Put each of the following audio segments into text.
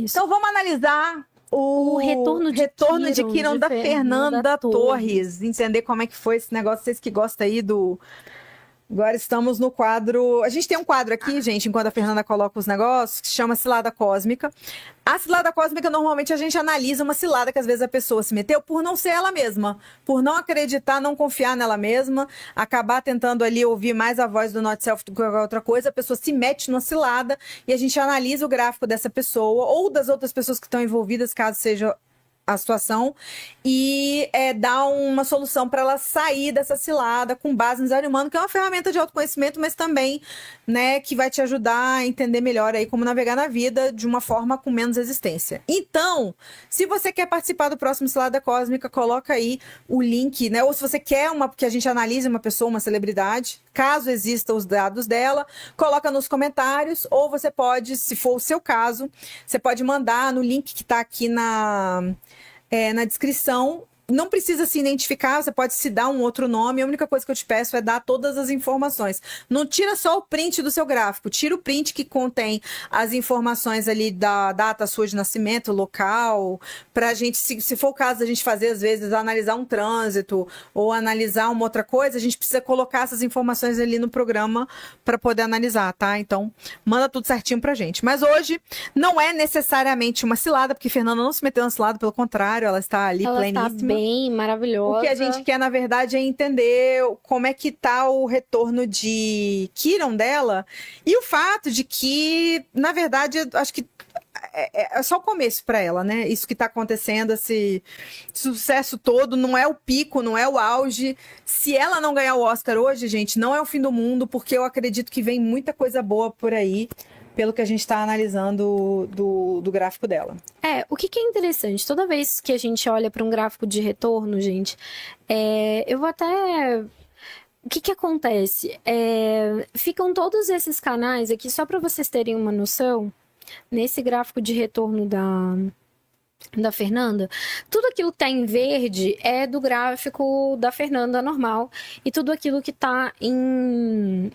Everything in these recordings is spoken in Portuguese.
Isso. Então vamos analisar o retorno de Kiron da Fernanda Torres. Entender como é que foi esse negócio, vocês que gostam aí do... Agora estamos no quadro... A gente tem um quadro aqui, gente, enquanto a Fernanda coloca os negócios, que se chama Cilada Cósmica. A cilada cósmica, normalmente, a gente analisa uma cilada que às vezes a pessoa se meteu por não ser ela mesma, por não acreditar, não confiar nela mesma, acabar tentando ali ouvir mais a voz do not self do que qualquer outra coisa, a pessoa se mete numa cilada e a gente analisa o gráfico dessa pessoa ou das outras pessoas que estão envolvidas, caso seja a situação, e dar uma solução para ela sair dessa cilada com base no design humano, que é uma ferramenta de autoconhecimento, mas também, né, que vai te ajudar a entender melhor aí como navegar na vida de uma forma com menos resistência. Então, se você quer participar do próximo Cilada Cósmica, coloca aí o link, né, ou se você quer que a gente analise uma pessoa, uma celebridade, caso existam os dados dela, coloca nos comentários, ou você pode, se for o seu caso, você pode mandar no link que está aqui na descrição. Não precisa se identificar, você pode se dar um outro nome. A única coisa que eu te peço é dar todas as informações. Não tira só o print do seu gráfico, tira o print que contém as informações ali da data sua de nascimento, local, pra gente, se for o caso da gente fazer, às vezes, analisar um trânsito ou analisar uma outra coisa, a gente precisa colocar essas informações ali no programa para poder analisar, tá? Então, manda tudo certinho pra gente. Mas hoje não é necessariamente uma cilada, porque Fernanda não se meteu na cilada, pelo contrário, ela está ali pleníssima. Bem, maravilhosa. O que a gente quer, na verdade, é entender como é que tá o retorno de Kiron dela e o fato de que, na verdade, acho que é só o começo para ela, né? Isso que tá acontecendo, esse sucesso todo, não é o pico, não é o auge. Se ela não ganhar o Oscar hoje, gente, não é o fim do mundo, porque eu acredito que vem muita coisa boa por aí, pelo que a gente está analisando do gráfico dela. O que é interessante, toda vez que a gente olha para um gráfico de retorno, gente, eu vou até... O que acontece? Ficam todos esses canais aqui, só para vocês terem uma noção, nesse gráfico de retorno da Fernanda, tudo aquilo que tá em verde é do gráfico da Fernanda normal, e tudo aquilo que tá em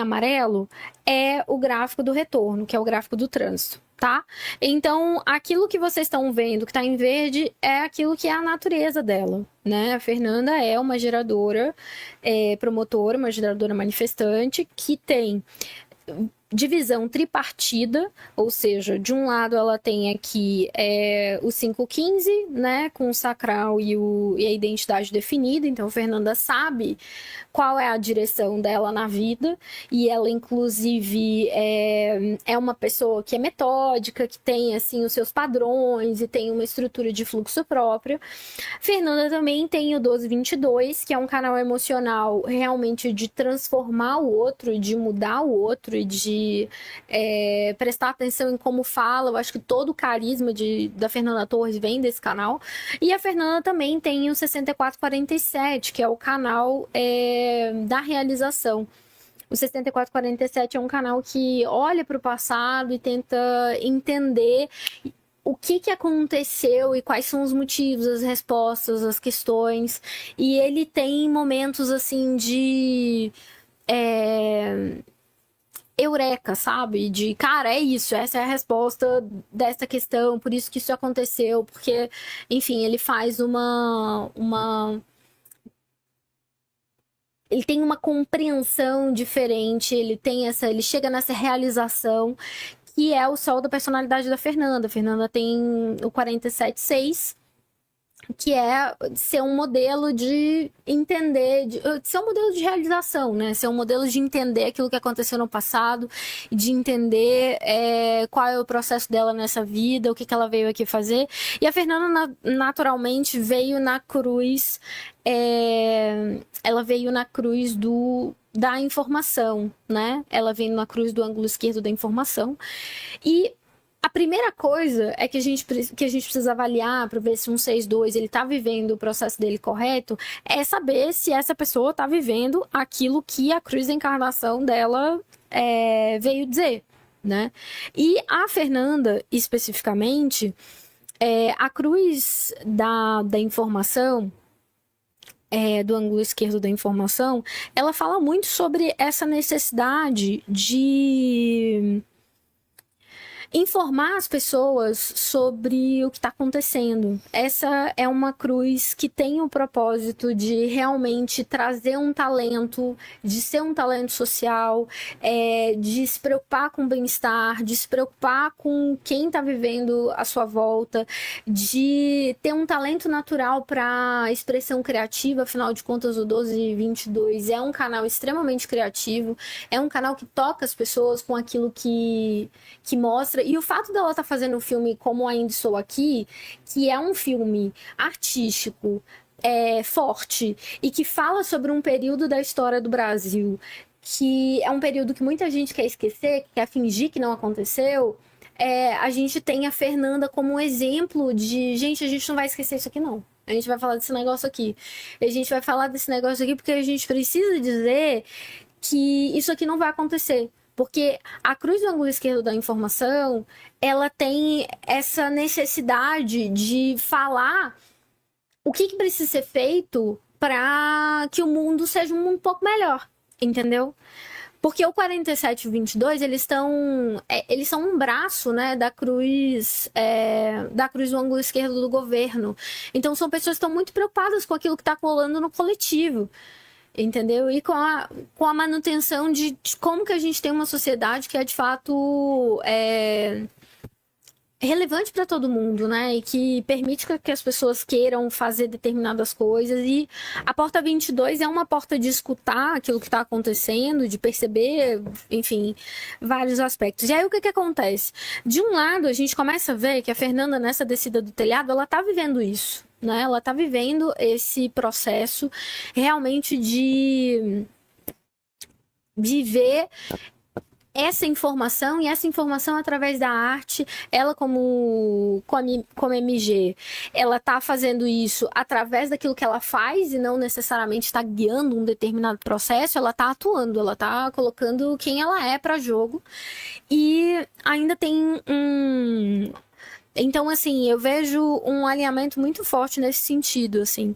amarelo é o gráfico do retorno, que é o gráfico do trânsito, tá? Então, aquilo que vocês estão vendo que está em verde é aquilo que é a natureza dela, né? A Fernanda é uma geradora promotora, uma geradora manifestante que tem divisão tripartida, ou seja, de um lado ela tem aqui o 515, né, com o sacral e a identidade definida. Então, a Fernanda sabe qual é a direção dela na vida, e ela, inclusive, é uma pessoa que é metódica, que tem, assim, os seus padrões e tem uma estrutura de fluxo própria. Fernanda também tem o 1222, que é um canal emocional realmente de transformar o outro, de mudar o outro e de prestar atenção em como fala. Eu acho que todo o carisma da Fernanda Torres vem desse canal. E a Fernanda também tem o 6447, que é o canal da realização. O 6447 é um canal que olha para o passado e tenta entender o que aconteceu e quais são os motivos, as respostas, as questões. E ele tem momentos assim de eureka, sabe? De, cara, é isso, essa é a resposta dessa questão, por isso que isso aconteceu, porque, enfim, ele faz ele tem uma compreensão diferente, ele chega nessa realização, que é o sol da personalidade da Fernanda. A Fernanda tem o 476, que é ser um modelo de entender, ser um modelo de realização, né? Ser um modelo de entender aquilo que aconteceu no passado, de entender qual é o processo dela nessa vida, o que ela veio aqui fazer. E a Fernanda, naturalmente, veio na cruz, ela veio na cruz da informação, né? Ela veio na cruz do ângulo esquerdo da informação. E a primeira coisa que a gente precisa avaliar para ver se um 6-2 ele está vivendo o processo dele correto, é saber se essa pessoa está vivendo aquilo que a cruz da encarnação dela veio dizer, né? E a Fernanda, especificamente, a cruz da informação, do ângulo esquerdo da informação, ela fala muito sobre essa necessidade de informar as pessoas sobre o que está acontecendo. Essa é uma cruz que tem o propósito de realmente trazer um talento, de ser um talento social, de se preocupar com o bem-estar, de se preocupar com quem está vivendo à sua volta, de ter um talento natural para expressão criativa. Afinal de contas, o 1222 é um canal extremamente criativo, é um canal que toca as pessoas com aquilo que mostra. E o fato dela estar fazendo um filme como Ainda Estou Aqui, que é um filme artístico, forte, e que fala sobre um período da história do Brasil, que é um período que muita gente quer esquecer, que quer fingir que não aconteceu. A gente tem a Fernanda como um exemplo de, gente, a gente não vai esquecer isso aqui, não. A gente vai falar desse negócio aqui. A gente vai falar desse negócio aqui porque a gente precisa dizer que isso aqui não vai acontecer. Porque a cruz do ângulo esquerdo da informação, ela tem essa necessidade de falar o que precisa ser feito para que o mundo seja um pouco melhor, entendeu? Porque o 4722, eles são um braço, né, da cruz do ângulo esquerdo do governo. Então, são pessoas que estão muito preocupadas com aquilo que está rolando no coletivo. Entendeu? E com a manutenção de como que a gente tem uma sociedade que é de fato relevante para todo mundo, né? E que permite que as pessoas queiram fazer determinadas coisas. E a porta 22 é uma porta de escutar aquilo que está acontecendo, de perceber, enfim, vários aspectos. E aí o que acontece? De um lado, a gente começa a ver que a Fernanda, nessa descida do telhado, ela está vivendo isso. Né? Ela está vivendo esse processo realmente de viver essa informação, e essa informação através da arte. Ela como MG, ela está fazendo isso através daquilo que ela faz e não necessariamente está guiando um determinado processo. Ela está atuando, ela está colocando quem ela é para jogo. E ainda tem Então, assim, eu vejo um alinhamento muito forte nesse sentido, assim.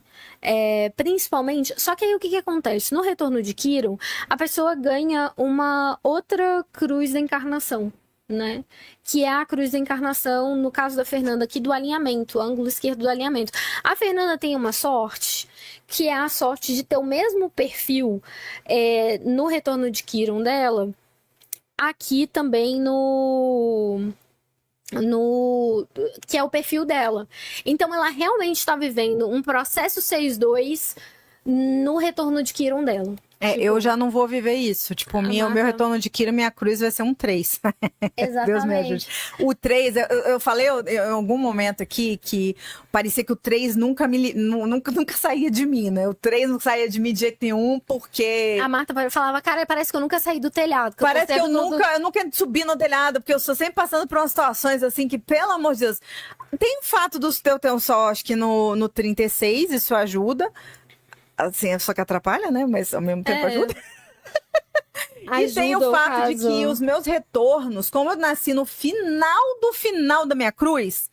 Principalmente... Só que aí o que acontece? No retorno de Quiron, a pessoa ganha uma outra cruz da encarnação, né? Que é a cruz da encarnação, no caso da Fernanda, aqui do alinhamento, ângulo esquerdo do alinhamento. A Fernanda tem uma sorte, que é a sorte de ter o mesmo perfil no retorno de Quiron dela, aqui também que é o perfil dela. Então ela realmente está vivendo um processo 6-2 no retorno de Quiron dela. Eu já não vou viver isso. Tipo, o meu retorno de Quiron, minha cruz vai ser um 3. Exatamente. Deus me ajude. O 3, eu falei em algum momento aqui que parecia que o 3 nunca saía de mim, né? O 3 não saía de mim de jeito nenhum, porque... A Marta falava, cara, parece que eu nunca saí do telhado. Parece que eu nunca subi no telhado, porque eu estou sempre passando por umas situações assim que, pelo amor de Deus... Tem o fato do teu sol, acho que no 36, isso ajuda. Assim, só que atrapalha, né? Mas ao mesmo tempo ajuda. E tem o fato de que os meus retornos, como eu nasci no final da minha cruz,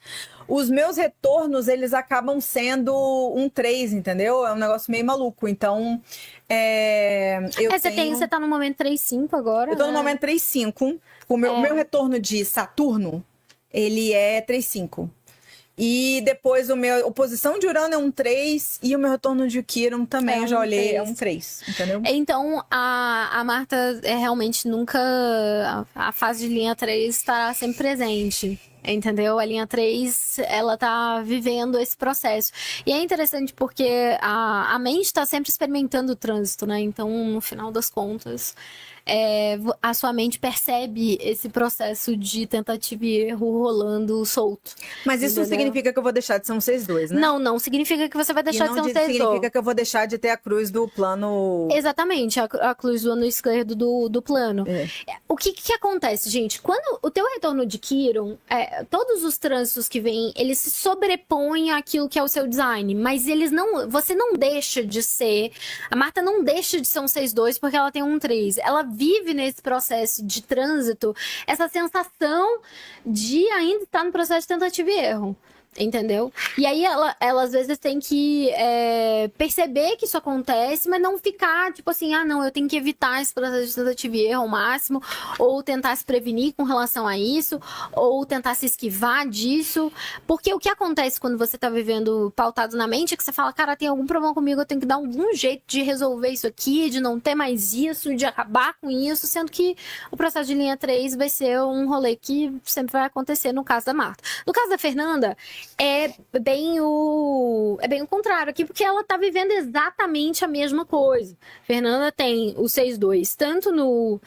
os meus retornos, eles acabam sendo um 3, entendeu? É um negócio meio maluco. Então, Você tá no momento 3-5 agora, Eu tô no momento 3-5. O meu retorno de Saturno, ele é 3-5. E depois a minha oposição de Urano é um 3 e o meu retorno de Quiron também, eu já olhei, 3. É um 3, entendeu? Então, a Marta realmente nunca... A fase de linha 3 está sempre presente, entendeu? A linha 3, ela tá vivendo esse processo. E é interessante porque a mente está sempre experimentando o trânsito, né? Então, no final das contas... a sua mente percebe esse processo de tentativa e erro rolando solto. Mas isso não significa que eu vou deixar de ser um 6-2, né? Não significa que você vai deixar de ser um 6-2. Não significa que eu vou deixar de ter a cruz do plano... Exatamente, a cruz do ano esquerdo do plano. O que acontece, gente? Quando o teu retorno de Quiron, todos os trânsitos que vêm, eles se sobrepõem àquilo que é o seu design, mas você não deixa de ser... A Marta não deixa de ser um 6-2 porque ela tem um 3. Ela vive nesse processo de trânsito essa sensação de ainda estar no processo de tentativa e erro. Entendeu? E aí ela às vezes tem que perceber que isso acontece, mas não ficar tipo assim, ah não, eu tenho que evitar esse processo de tentativa e erro ao máximo, ou tentar se prevenir com relação a isso, ou tentar se esquivar disso, porque o que acontece quando você tá vivendo pautado na mente é que você fala, cara, tem algum problema comigo, eu tenho que dar algum jeito de resolver isso aqui, de não ter mais isso, de acabar com isso, sendo que o processo de linha 3 vai ser um rolê que sempre vai acontecer no caso da Marta. No caso da Fernanda, é bem o contrário aqui, porque ela tá vivendo exatamente a mesma coisa. Fernanda tem o 6-2, tanto no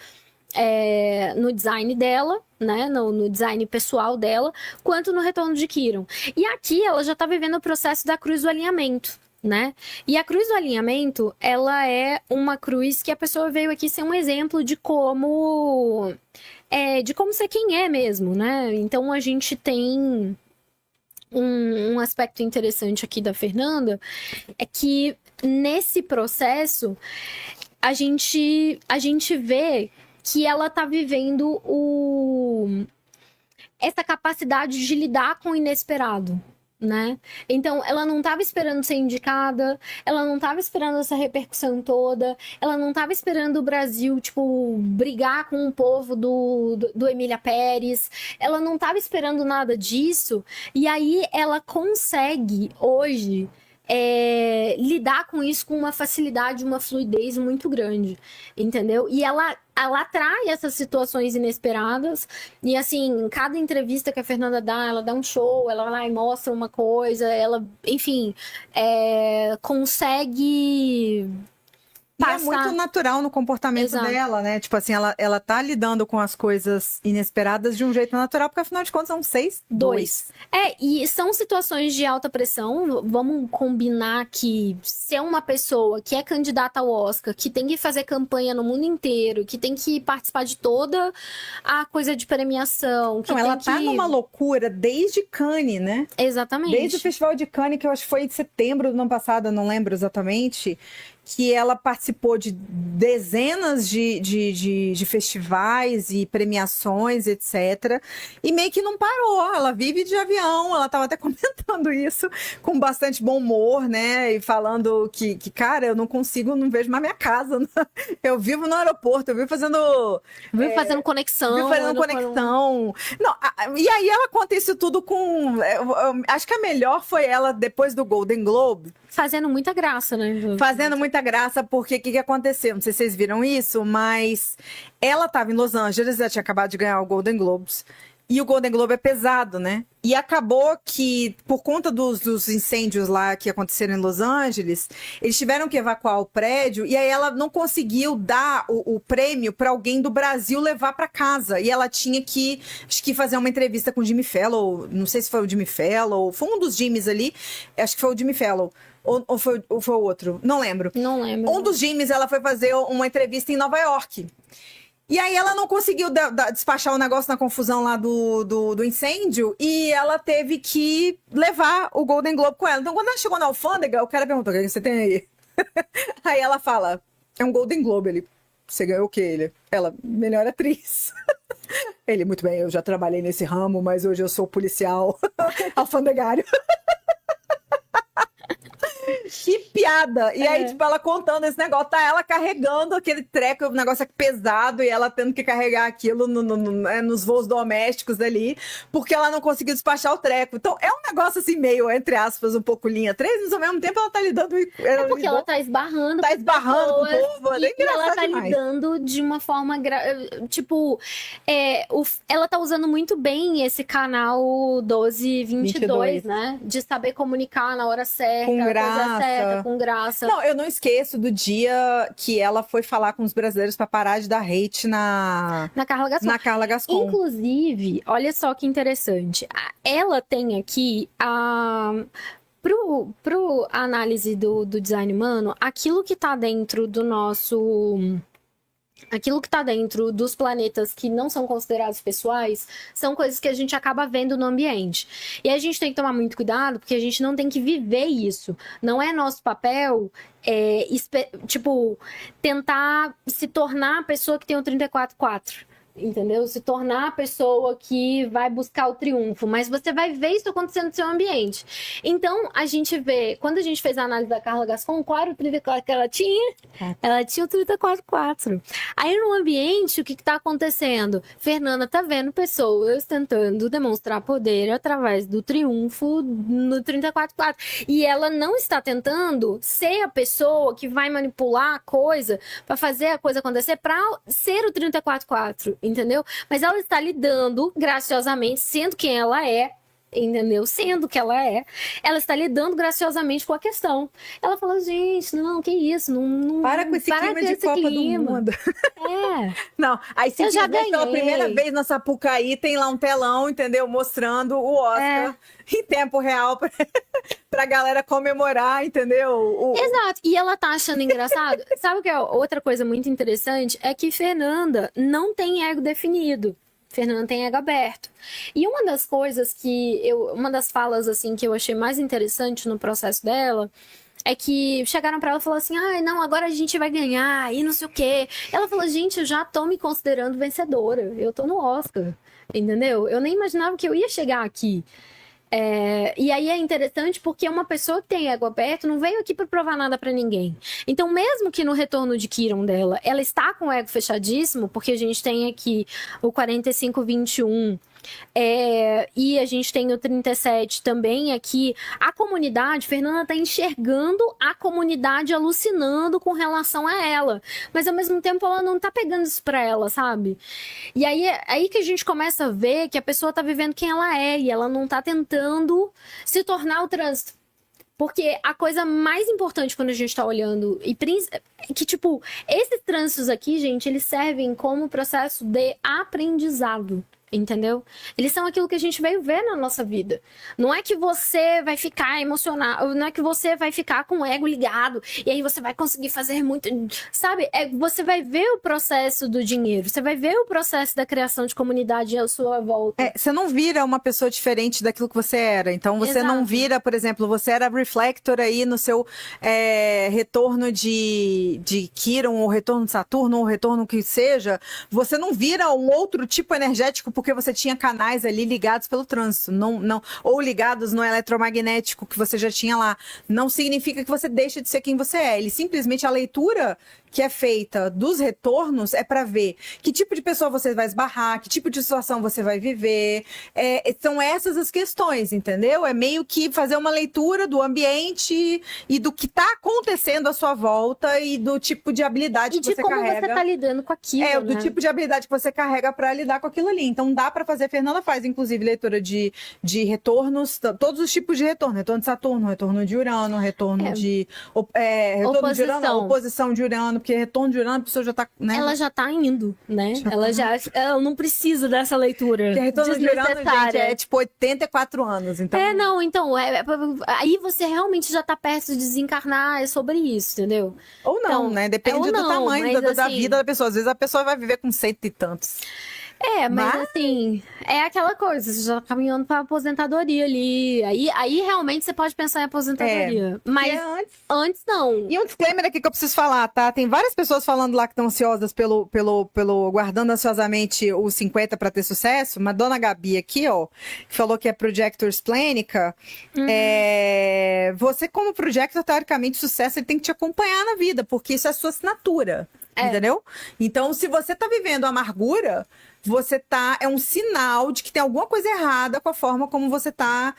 design dela, né, no design pessoal dela, quanto no retorno de Quiron. E aqui ela já tá vivendo o processo da cruz do alinhamento, né? E a cruz do alinhamento, ela é uma cruz que a pessoa veio aqui ser um exemplo de como ser quem é mesmo, né? Então a gente tem um aspecto interessante aqui da Fernanda, é que nesse processo a gente vê que ela tá vivendo essa capacidade de lidar com o inesperado, né? Então, ela não estava esperando ser indicada, ela não estava esperando essa repercussão toda, ela não estava esperando o Brasil, tipo, brigar com o povo do Emília Pérez, ela não estava esperando nada disso, e aí ela consegue, hoje, lidar com isso com uma facilidade, uma fluidez muito grande, entendeu? E ela atrai essas situações inesperadas, e assim, em cada entrevista que a Fernanda dá, ela dá um show, ela vai lá e mostra uma coisa, ela, enfim, consegue passar. E é muito natural no comportamento dela, né? Tipo assim, ela tá lidando com as coisas inesperadas de um jeito natural, porque afinal de contas são 6-2. E são situações de alta pressão. Vamos combinar que ser uma pessoa que é candidata ao Oscar, que tem que fazer campanha no mundo inteiro, que tem que participar de toda a coisa de premiação. Que ela tá numa loucura desde Cannes, né? Exatamente. Desde o Festival de Cannes, que eu acho que foi em setembro do ano passado, eu não lembro exatamente, que ela participou de dezenas de festivais e premiações, etc. E meio que não parou. Ela vive de avião, ela estava até comentando isso com bastante bom humor, né? E falando que cara, eu não consigo, não vejo mais minha casa. Eu vivo no aeroporto, eu vivo fazendo... fazendo conexão. Vivo fazendo conexão. Não, e aí ela conta isso tudo com... acho que a melhor foi ela, depois do Golden Globe, fazendo muita graça, né? Fazendo muita graça, porque o que aconteceu? Não sei se vocês viram isso, mas ela estava em Los Angeles, ela tinha acabado de ganhar o Golden Globes. E o Golden Globe é pesado, né? E acabou que, por conta dos incêndios lá que aconteceram em Los Angeles, eles tiveram que evacuar o prédio e aí ela não conseguiu dar o prêmio para alguém do Brasil levar para casa. E ela tinha que, acho que fazer uma entrevista com o Jimmy Fallon, não sei se foi o Jimmy Fallon, foi um dos Jimmys ali, acho que foi o Jimmy Fallon. Ou foi o outro? Não lembro. Não lembro. Um dos Jimmys, ela foi fazer uma entrevista em Nova York. E aí ela não conseguiu despachar o negócio na confusão lá do incêndio e ela teve que levar o Golden Globe com ela. Então, quando ela chegou na alfândega, o cara perguntou: o que você tem aí? Aí ela fala: é um Golden Globe. Ele: você ganhou o quê? Ela: melhor atriz. Ele: muito bem, eu já trabalhei nesse ramo, mas hoje eu sou policial alfandegário. Que piada! E aí, tipo, ela contando esse negócio, tá ela carregando aquele treco, o negócio é pesado, e ela tendo que carregar aquilo nos voos domésticos ali, porque ela não conseguiu despachar o treco. Então, é um negócio assim, meio, entre aspas, um pouco linha 3, mas ao mesmo tempo ela tá lidando... porque ela tá esbarrando com o povo, e ela tá lidando de uma forma... Tipo, ela tá usando muito bem esse canal 1222, né? De saber comunicar na hora certa, com graça. Certa, com graça. Não, eu não esqueço do dia que ela foi falar com os brasileiros para parar de dar hate na Carla Gascon. Inclusive, olha só que interessante. Ela tem aqui pro análise do design humano, aquilo que tá dentro do nosso... Aquilo que está dentro dos planetas que não são considerados pessoais são coisas que a gente acaba vendo no ambiente. E a gente tem que tomar muito cuidado, porque a gente não tem que viver isso. Não é nosso papel, tentar se tornar a pessoa que tem o 34/4. entendeu? Se tornar a pessoa que vai buscar o triunfo, mas você vai ver isso acontecendo no seu ambiente. Então, a gente vê, quando a gente fez a análise da Carla Gascon, qual era o 34 que ela tinha? Ela tinha o 34,4. Aí, no ambiente, o que tá acontecendo? Fernanda tá vendo pessoas tentando demonstrar poder através do triunfo no 34,4. E ela não está tentando ser a pessoa que vai manipular a coisa para fazer a coisa acontecer para ser o 34,4. Entendeu? Mas ela está lidando graciosamente, sendo quem ela é, entendeu? Sendo que ela está lidando graciosamente com a questão. Ela fala, gente, não, que isso? Não para com esse clima de Copa do Mundo. É. Não, aí simplesmente pela primeira vez na Sapucaí tem lá um telão, entendeu? Mostrando o Oscar em tempo real pra galera comemorar, entendeu? Exato. E ela tá achando engraçado. Sabe o que é outra coisa muito interessante? É que Fernanda não tem ego definido. Fernanda tem ego aberto. E uma das coisas uma das falas assim que eu achei mais interessante no processo dela é que chegaram pra ela e falaram assim, ai, não, agora a gente vai ganhar e não sei o quê. Ela falou, gente, eu já tô me considerando vencedora. Eu tô no Oscar, entendeu? Eu nem imaginava que eu ia chegar aqui. E aí é interessante porque uma pessoa que tem ego aberto não veio aqui para provar nada para ninguém. Então, mesmo que no retorno de Kiron dela, ela está com o ego fechadíssimo, porque a gente tem aqui o 45-21, e a gente tem o 37 também aqui. A comunidade, Fernanda tá enxergando a comunidade alucinando com relação a ela. Mas ao mesmo tempo ela não tá pegando isso pra ela, sabe? E aí é aí que a gente começa a ver que a pessoa tá vivendo quem ela é e ela não tá tentando se tornar o trânsito. Porque a coisa mais importante quando a gente tá olhando, que tipo, esses trânsitos aqui, gente, eles servem como processo de aprendizado. Entendeu? Eles são aquilo que a gente veio ver na nossa vida. Não é que você vai ficar emocionado, não é que você vai ficar com o ego ligado e aí você vai conseguir fazer muito, sabe? Você vai ver o processo do dinheiro, você vai ver o processo da criação de comunidade à sua volta. Você não vira uma pessoa diferente daquilo que você era. Então você não vira, por exemplo, você era reflector aí no seu retorno de Quiron, ou retorno de Saturno, ou retorno que seja. Você não vira um outro tipo energético porque você tinha canais ali ligados pelo trânsito, ou ligados no eletromagnético que você já tinha lá. Não significa que você deixa de ser quem você é. Ele simplesmente, a leitura que é feita dos retornos é para ver que tipo de pessoa você vai esbarrar, que tipo de situação você vai viver. São essas as questões, entendeu? É meio que fazer uma leitura do ambiente e do que está acontecendo à sua volta e do tipo de habilidade que você carrega. E de como você está lidando com aquilo, do tipo de habilidade que você carrega para lidar com aquilo ali. Então dá para fazer, a Fernanda faz inclusive leitura de retornos, todos os tipos de retorno. Retorno de Saturno, retorno de Urano, retorno de... retorno de Urano, oposição de Urano, porque retorno de Urano a pessoa já tá, né? Ela já tá indo, né? Ela não precisa dessa leitura. Porque retorno de Urano, gente, é tipo 84 anos, então... aí você realmente já tá perto de desencarnar, é sobre isso, entendeu? Ou não, então, né? Depende do tamanho da vida da pessoa. Às vezes a pessoa vai viver com 100 e tantos. Mas assim, é aquela coisa, você já tá caminhando pra aposentadoria ali. Aí realmente você pode pensar em aposentadoria. Mas antes não. E um disclaimer aqui que eu preciso falar, tá? Tem várias pessoas falando lá que estão ansiosas pelo guardando ansiosamente os 50 para ter sucesso. Mas Dona Gabi aqui, ó, falou que é Projector Splênica. Você, como Projector, teoricamente, sucesso ele tem que te acompanhar na vida, porque isso é a sua assinatura. Entendeu? Então, se você tá vivendo amargura, é um sinal de que tem alguma coisa errada com a forma como você tá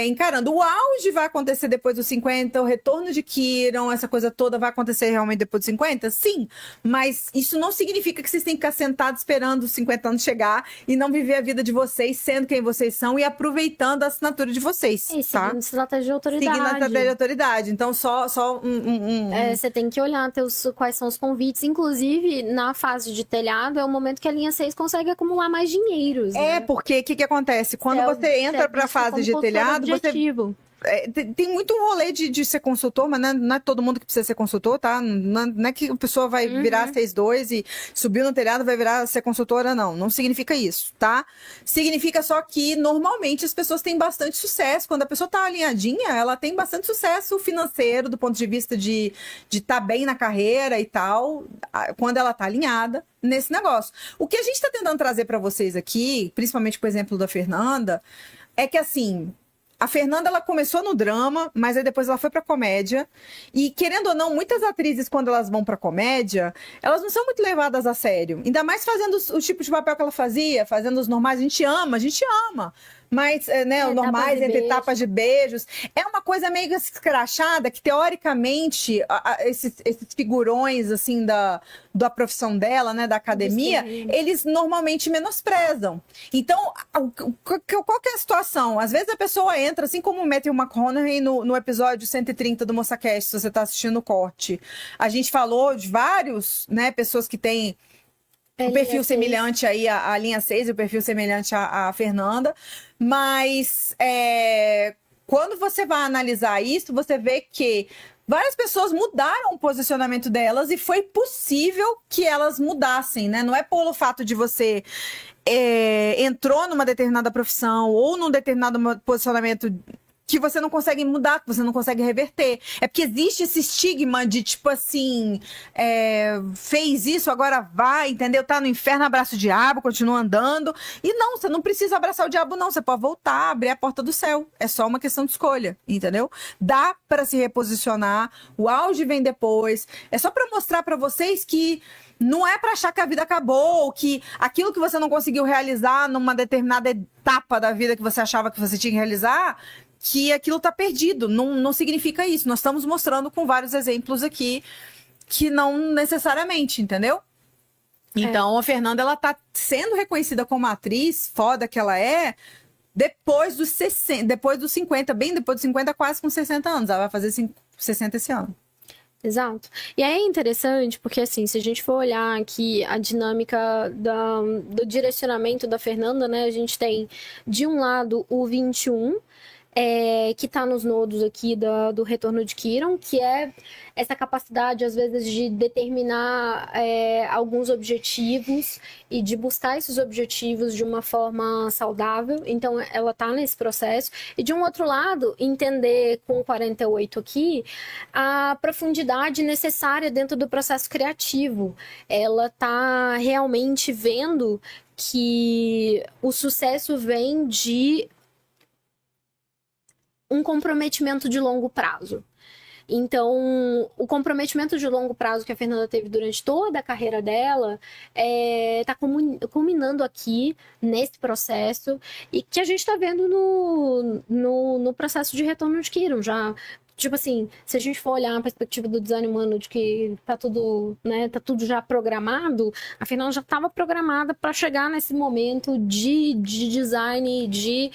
encarando. O auge vai acontecer depois dos 50, o retorno de Quiron, essa coisa toda vai acontecer realmente depois dos 50? Sim, mas isso não significa que vocês têm que ficar sentados esperando os 50 anos chegar e não viver a vida de vocês, sendo quem vocês são e aproveitando a assinatura de vocês, tá? Seguindo estratégia de autoridade. Seguindo a estratégia de autoridade. Então, você tem que olhar quais são os convites. Inclusive, na fase de telhado, é o momento que a linha 6 consegue acumular mais dinheiros. Porque o que acontece? Quando você entra para a fase de telhado, Tem muito rolê de ser consultor, mas não é todo mundo que precisa ser consultor, tá? Não é que a pessoa vai virar 6'2" e subiu no telhado vai virar ser consultora, não. Não significa isso, tá? Significa só que, normalmente, as pessoas têm bastante sucesso. Quando a pessoa tá alinhadinha, ela tem bastante sucesso financeiro, do ponto de vista de estar bem na carreira e tal, quando ela tá alinhada nesse negócio. O que a gente tá tentando trazer para vocês aqui, principalmente com o exemplo da Fernanda, é que, assim... A Fernanda, ela começou no drama, mas aí depois ela foi pra comédia. E, querendo ou não, muitas atrizes, quando elas vão pra comédia, elas não são muito levadas a sério. Ainda mais fazendo o tipo de papel que ela fazia, fazendo os normais. A gente ama. Mas, né, os normais, entre tapas de beijos. É uma coisa meio escrachada, que, teoricamente, esses figurões, assim, da profissão dela, né, da academia, eles normalmente menosprezam. Então, qual que é a situação? Às vezes a pessoa entra, assim como o Matthew McConaughey no episódio 130 do MossaCast, se você está assistindo o corte. A gente falou de vários, né, pessoas que têm o perfil semelhante aí à linha 6 e o perfil semelhante à Fernanda. Mas quando você vai analisar isso, você vê que várias pessoas mudaram o posicionamento delas e foi possível que elas mudassem, né? Não é pelo fato de você entrou numa determinada profissão ou num determinado posicionamento que você não consegue mudar, que você não consegue reverter. É porque existe esse estigma de, tipo assim, fez isso, agora vai, entendeu? Tá no inferno, abraça o diabo, continua andando. E não, você não precisa abraçar o diabo, não. Você pode voltar, abrir a porta do céu. É só uma questão de escolha, entendeu? Dá para se reposicionar, o auge vem depois. É só para mostrar para vocês que não é para achar que a vida acabou, ou que aquilo que você não conseguiu realizar numa determinada etapa da vida que você achava que você tinha que realizar, que aquilo tá perdido. Não significa isso. Nós estamos mostrando com vários exemplos aqui que não necessariamente, entendeu? Então, a Fernanda, ela tá sendo reconhecida como atriz foda que ela é depois dos 60, depois dos 50, bem depois dos 50, quase com 60 anos. Ela vai fazer 60 esse ano. Exato. E é interessante porque, assim, se a gente for olhar aqui a dinâmica do direcionamento da Fernanda, né? A gente tem, de um lado, o 21, que está nos nodos aqui do retorno de Quiron, que é essa capacidade, às vezes, de determinar alguns objetivos e de buscar esses objetivos de uma forma saudável. Então, ela está nesse processo. E, de um outro lado, entender com o 48 aqui a profundidade necessária dentro do processo criativo. Ela está realmente vendo que o sucesso vem de um comprometimento de longo prazo. Então, o comprometimento de longo prazo que a Fernanda teve durante toda a carreira dela está culminando aqui nesse processo e que a gente está vendo no processo de retorno de Quiron. Já, tipo assim, se a gente for olhar a perspectiva do design humano de que tá tudo já programado, a Fernanda já estava programada para chegar nesse momento de design, de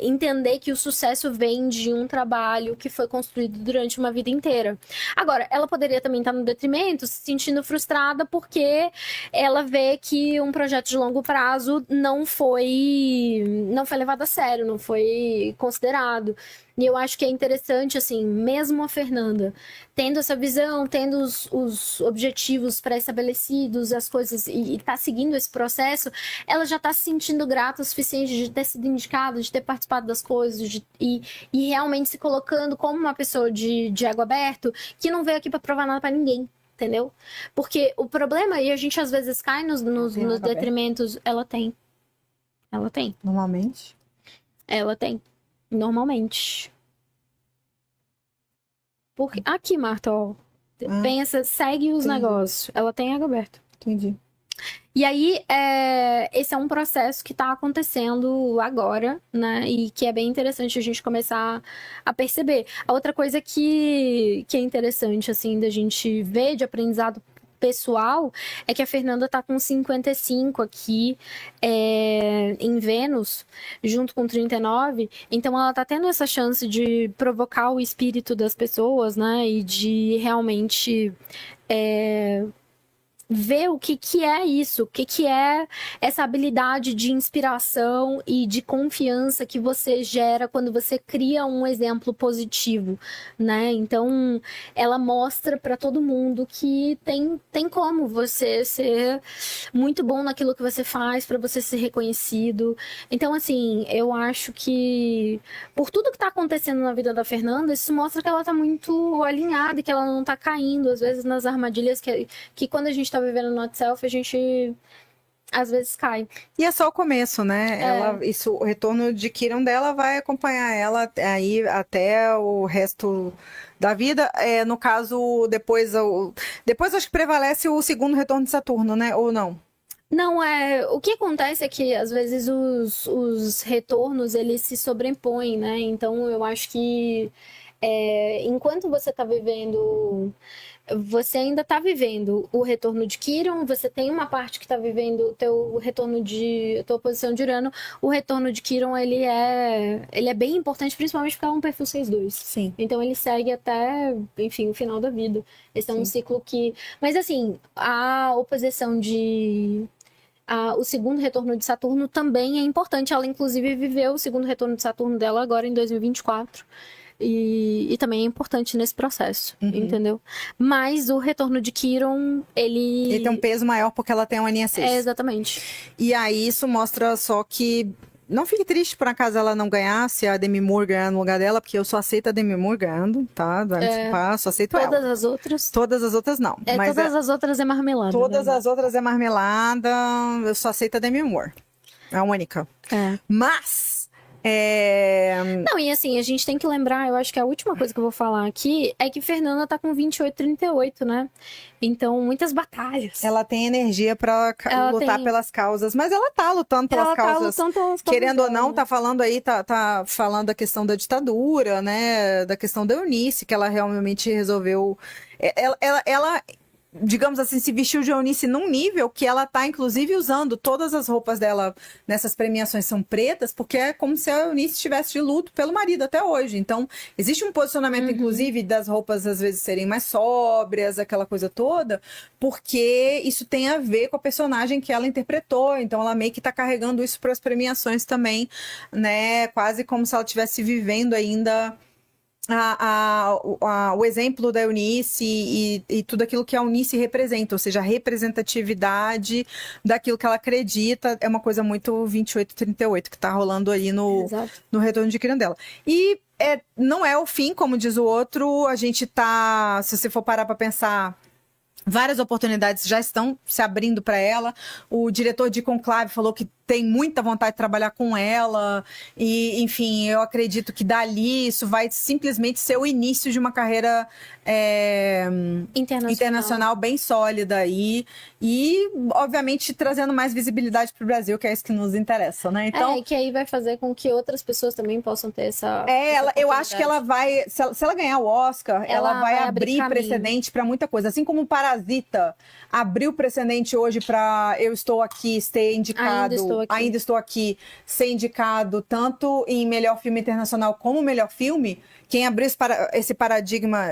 entender que o sucesso vem de um trabalho que foi construído durante uma vida inteira. Agora, ela poderia também estar no detrimento, se sentindo frustrada porque ela vê que um projeto de longo prazo não foi levado a sério, não foi considerado. E eu acho que é interessante, assim, mesmo a Fernanda tendo essa visão, tendo os objetivos pré-estabelecidos, as coisas, e tá seguindo esse processo, ela já tá se sentindo grata o suficiente de ter sido indicada, de ter participado das coisas, e realmente se colocando como uma pessoa de ego aberto, que não veio aqui pra provar nada pra ninguém. Entendeu? Porque o problema, e a gente às vezes cai nos detrimentos, ela tem. Normalmente? Ela tem. Normalmente. Porque aqui, Marta, ó, pensa, segue os negócios. Ela tem ego aberto. Entendi. E aí, esse é um processo que está acontecendo agora, né? E que é bem interessante a gente começar a perceber. A outra coisa que é interessante, assim, da gente ver de aprendizado pessoal é que a Fernanda tá com 55 aqui em Vênus, junto com 39, então ela tá tendo essa chance de provocar o espírito das pessoas, né, e de realmente ver o que que é isso, o que que é essa habilidade de inspiração e de confiança que você gera quando você cria um exemplo positivo, né? Então, ela mostra para todo mundo que tem como você ser muito bom naquilo que você faz, para você ser reconhecido. Então, assim, eu acho que por tudo que tá acontecendo na vida da Fernanda, isso mostra que ela tá muito alinhada e que ela não tá caindo, às vezes, nas armadilhas que quando a gente tá vivendo no not self, a gente às vezes cai. E é só o começo, né? O retorno de Kiron dela vai acompanhar ela aí até o resto da vida. No caso, depois acho que prevalece o segundo retorno de Saturno, né? Ou não? Não, o que acontece é que às vezes os retornos eles se sobrepõem, né? Então eu acho que enquanto você tá vivendo, você ainda tá vivendo o retorno de Quiron, você tem uma parte que tá vivendo o teu retorno de tua posição de Urano. O retorno de Quiron, ele é bem importante, principalmente porque é um perfil 6-2. Sim. Então ele segue até, enfim, o final da vida. Esse é um ciclo que... Mas assim, a oposição o segundo retorno de Saturno também é importante. Ela, inclusive, viveu o segundo retorno de Saturno dela agora em 2024. E também é importante nesse processo, entendeu? Mas o retorno de Quiron, ele tem um peso maior porque ela tem uma linha 6. Exatamente. E aí isso mostra só que... Não fique triste por acaso ela não ganhar, se a Demi Moore ganhar no lugar dela, porque eu só aceito a Demi Moore ganhando, tá? Só aceito todas ela. As outras. Todas as outras não. Mas todas as outras é marmelada. Todas as outras é marmelada, eu só aceito a Demi Moore. É a única. Mas... Não, e assim, a gente tem que lembrar, eu acho que a última coisa que eu vou falar aqui é que Fernanda tá com 28, 38, né? Então, muitas batalhas. Ela tem energia pra lutar pelas causas, mas ela tá lutando pelas causas. Querendo ou não, tá falando aí, tá falando da questão da ditadura, né? Da questão da Eunice, que ela realmente resolveu... Ela digamos assim, se vestiu de Eunice num nível que ela tá, inclusive, usando todas as roupas dela nessas premiações são pretas, porque é como se a Eunice estivesse de luto pelo marido até hoje. Então, existe um posicionamento, inclusive, das roupas às vezes serem mais sóbrias, aquela coisa toda, porque isso tem a ver com a personagem que ela interpretou. Então, ela meio que tá carregando isso para as premiações também, né? Quase como se ela estivesse vivendo ainda... o exemplo da Eunice e tudo aquilo que a Eunice representa, ou seja, a representatividade daquilo que ela acredita, é uma coisa muito 28-38 que tá rolando ali no retorno de Quiron dela. E não é o fim, como diz o outro, a gente tá, se você for parar para pensar, várias oportunidades já estão se abrindo para ela. O diretor de Conclave falou que tem muita vontade de trabalhar com ela. E, enfim, eu acredito que dali isso vai simplesmente ser o início de uma carreira internacional bem sólida aí. E, obviamente, trazendo mais visibilidade para o Brasil, que é isso que nos interessa, né? Então, que aí vai fazer com que outras pessoas também possam ter essa eu acho que ela vai... Se ela ganhar o Oscar, ela vai abrir precedente para muita coisa. Assim como o Parasita abriu precedente hoje para Eu Estou Aqui ser indicado... Ainda estou aqui ser indicado tanto em melhor filme internacional como melhor filme. Quem abriu esse paradigma,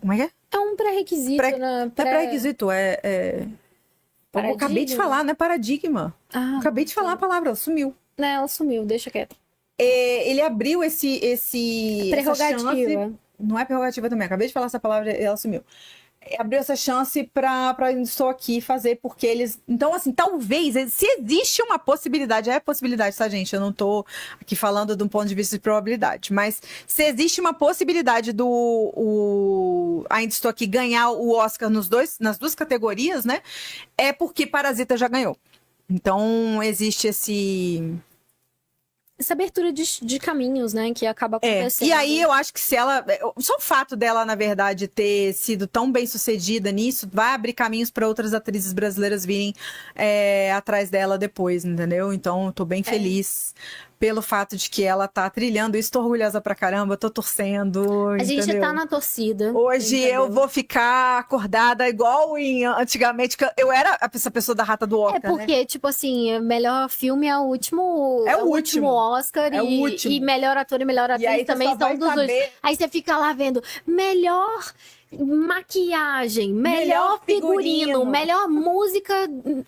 como é que é? É um pré-requisito, né? Não é pré-requisito, eu acabei de falar, não é paradigma. Acabei de falar a palavra, ela sumiu. Não, ela sumiu, deixa quieto. Ele abriu esse prerrogativa. Não é prerrogativa também, acabei de falar essa palavra e ela sumiu. Abriu essa chance para Estou Aqui fazer, porque eles... Então, assim, talvez, se existe uma possibilidade, é possibilidade, tá, gente? Eu não tô aqui falando de um ponto de vista de probabilidade, mas se existe uma possibilidade do Ainda Estou Aqui ganhar o Oscar nas duas categorias, né? É porque Parasita já ganhou. Então, existe essa abertura de caminhos, né, que acaba acontecendo. E aí eu acho que só o fato dela, na verdade, ter sido tão bem sucedida nisso, vai abrir caminhos para outras atrizes brasileiras virem atrás dela depois, entendeu? Então, eu tô bem feliz pelo fato de que ela tá trilhando isso, tô orgulhosa pra caramba, tô torcendo, A gente tá na torcida. Hoje eu vou ficar acordada igual antigamente, que eu era essa pessoa da rata do Oscar, porque, tipo assim, melhor filme é o último... É o último Oscar e melhor ator e melhor atriz também são dos dois. Aí você fica lá vendo, melhor maquiagem, melhor figurino, melhor música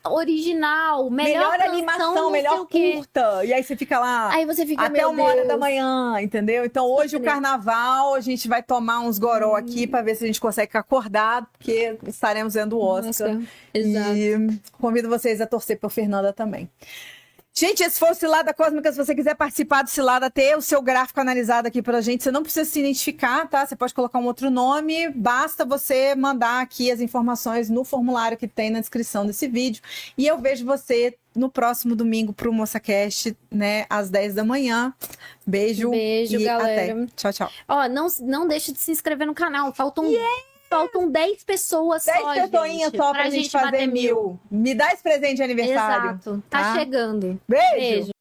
original, melhor canção, animação, melhor curta. E aí você fica lá aí você fica, até 1h da manhã, entendeu? Então hoje o carnaval, a gente vai tomar uns goró aqui para ver se a gente consegue acordar, porque estaremos vendo o Oscar. Exato. E convido vocês a torcer por Fernanda também. Gente, esse foi o Cilada Cósmica. Se você quiser participar do Cilada, ter o seu gráfico analisado aqui pra gente, você não precisa se identificar, tá? Você pode colocar um outro nome, basta você mandar aqui as informações no formulário que tem na descrição desse vídeo. E eu vejo você no próximo domingo pro MoçaCast, né, às 10 da manhã. Beijo e galera. Até. Tchau, tchau. Ó, não deixe de se inscrever no canal. Faltam 10 pessoas 10 só, pessoinhas só pra gente fazer 1000. Me dá esse presente de aniversário. Exato. Tá chegando. Beijo.